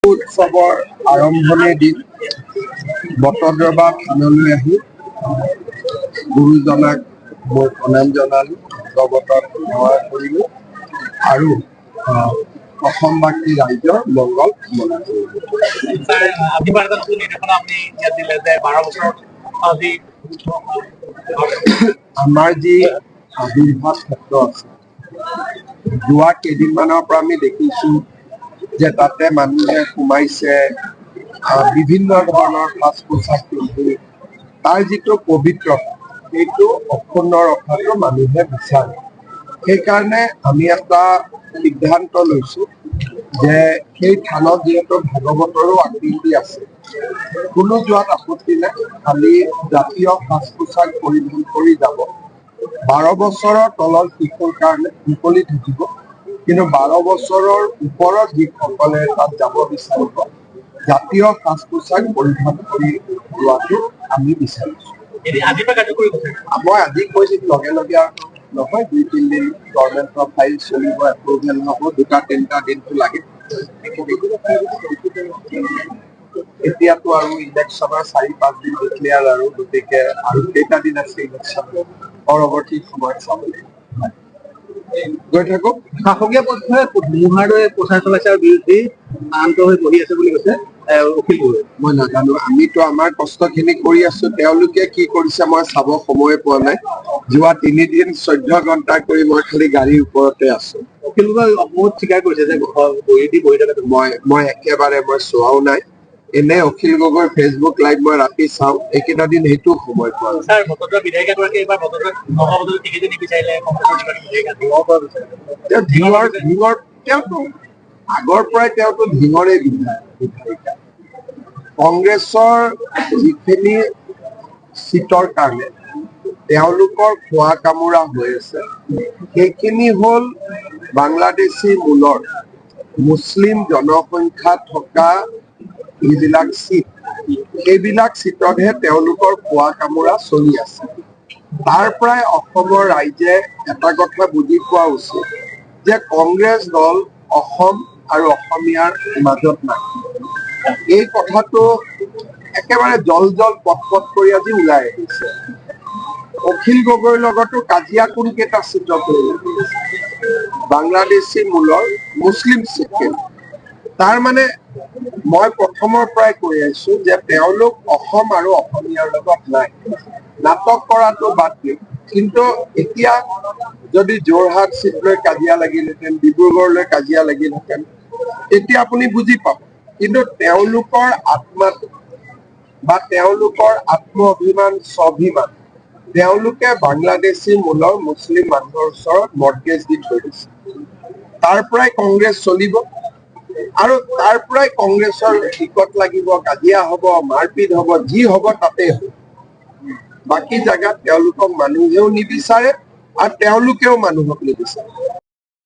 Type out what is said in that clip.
উৎসৱৰ আৰম্ভণিৰ দিন বটদ্ৰৱা থানলৈ আহি গুৰুজনাক মই প্ৰণাম জনালোঁ, জগতত সেৱা কৰিলোঁ আৰু অসমবাসী ৰাইজৰ মংগল কামনা কৰিলোঁ। আমাৰ যি আবিৰ্ভাৱ ক্ষেত্ৰ আছে, যোৱা কেইদিনমানৰ পৰা আমি দেখিছোঁ যে তাতে মানুহে সোমাইছে, বিভিন্ন ধৰণৰ সাজ পোছাক পিন্ধি তাৰ যিটো পবিত্ৰতা সেইটো অক্ষুণ্ণ ৰখাটো মানুহে বিচাৰে। সেইকাৰণে আমি এটা সিদ্ধান্ত লৈছোঁ যে সেই থানত যিহেতু ভাগৱতৰো আকৃতি আছে, কোনো যোৱাত আপত্তি নাই, খালি জাতীয় সাজ পোছাক পৰিধান কৰি যাব। 12 বছৰৰ তলৰ শিশুৰ কাৰণে মুকলি থাকিব, কিন্তু 12 বছৰৰ ওপৰত যিসকলে তাত যাব বিচাৰিব জাতীয় সাজ পোছাক পৰিধান কৰি যোৱাটো আমি বিচাৰিছোঁ। মই আজি কৈছোঁ লগে লগে নহয়, 2-3 দিন গভৰ্ণমেণ্টৰ ফাইল চলিব, এপ্ৰুভেল হ'ব, 2-3টা দিনটো লাগে। এতিয়াতো আৰু ইলেকশ্যনৰ 4-5 দিন ডিক্লেয়াৰ, আৰু গতিকে আৰু কেইটা দিন আছে ইলেকশ্যন, পৰৱৰ্তী সময়ত চাব লাগিব। গৈ থাকক। শাসকীয় পক্ষই ধুমুহাৰ দৰে প্ৰচাৰ চলাইছে আৰু বিৰোধী শান্ত হৈ বহি আছে বুলি কৈছে অখিল গগৈ। মই নাজানো, আমিতো আমাৰ কষ্টখিনি কৰি আছো, তেওঁলোকে কি কৰিছে মই চাব সময় পোৱা নাই। যোৱা 3 দিন 14 ঘণ্টা কৰি মই খালি গাড়ীৰ ওপৰতে আছো। অখিল গগৈ বহুত স্বীকাৰ কৰিছে যে মই একেবাৰে চোৱাও নাই। এনে অখিল গগৈৰ ফেচবুক লাইভ মই ৰাতি চাওঁ, এইকেইটা দিন সেইটো সময় পোৱা নাই। তেওঁতো আগৰ পৰাই তেওঁতো ধিঙৰে বিধায়িকা। কংগ্ৰেছৰ যিখিনি চিটৰ কাৰণে তেওঁলোকৰ খোৱা কামোৰা হৈ আছে, সেইখিনি হ'ল বাংলাদেশী মূলৰ মুছলিম জনসংখ্যা থকা যিবিলাক চিট, সেইবিলাক চিটতহে তেওঁলোকৰ খোৱা কামোৰা চলি আছে। তাৰ পৰাই অসমৰ ৰাইজে এটা কথা বুজি পোৱা উচিত যে কংগ্ৰেছ দল অসম আৰু অসমীয়াৰ মাজত নাই। এই কথাটো একেবাৰে জল পট কৰি আজি ওলাই আহিছে। অখিল গগৈৰ লগতো কাজিয়া কোনকেইটা চিটত বাংলাদেশী মূলৰ মুছলিম চিট। তাৰ মানে মই প্ৰথমৰ পৰাই কৈ আছো যে তেওঁলোক অসম আৰু অসমীয়াৰ লগত নাই। নাটক কৰাটো বাদ দিম, কিন্তু এতিয়া যদি যোৰহাট চিট লৈ কাজিয়া লাগিলহেঁতেন, ডিব্ৰুগড়লৈ কাজিয়া লাগিলহেঁতেন, তেতিয়া আপুনি বুজি পাব। কিন্তু তেওঁলোকৰ আত্মাটো বা তেওঁলোকৰ আত্ম অভিমান, স্বাভিমান, তেওঁলোকে বাংলাদেশী মূলৰ মুছলিম মানুহৰ ওচৰত মৰ্টগেজ দি থৈ দিছে। তাৰ পৰাই কংগ্ৰেছ চলিব আৰু তাৰ পৰাই কংগ্ৰেছৰ টিকট লাগিব, কাজিয়া হ'ব, মাৰপিট হ'ব, যি হ'ব তাতেই হ'ব। বাকী জাগাত তেওঁলোকক মানুহেও নিবিচাৰে আৰু তেওঁলোকেও মানুহক নিবিচাৰে।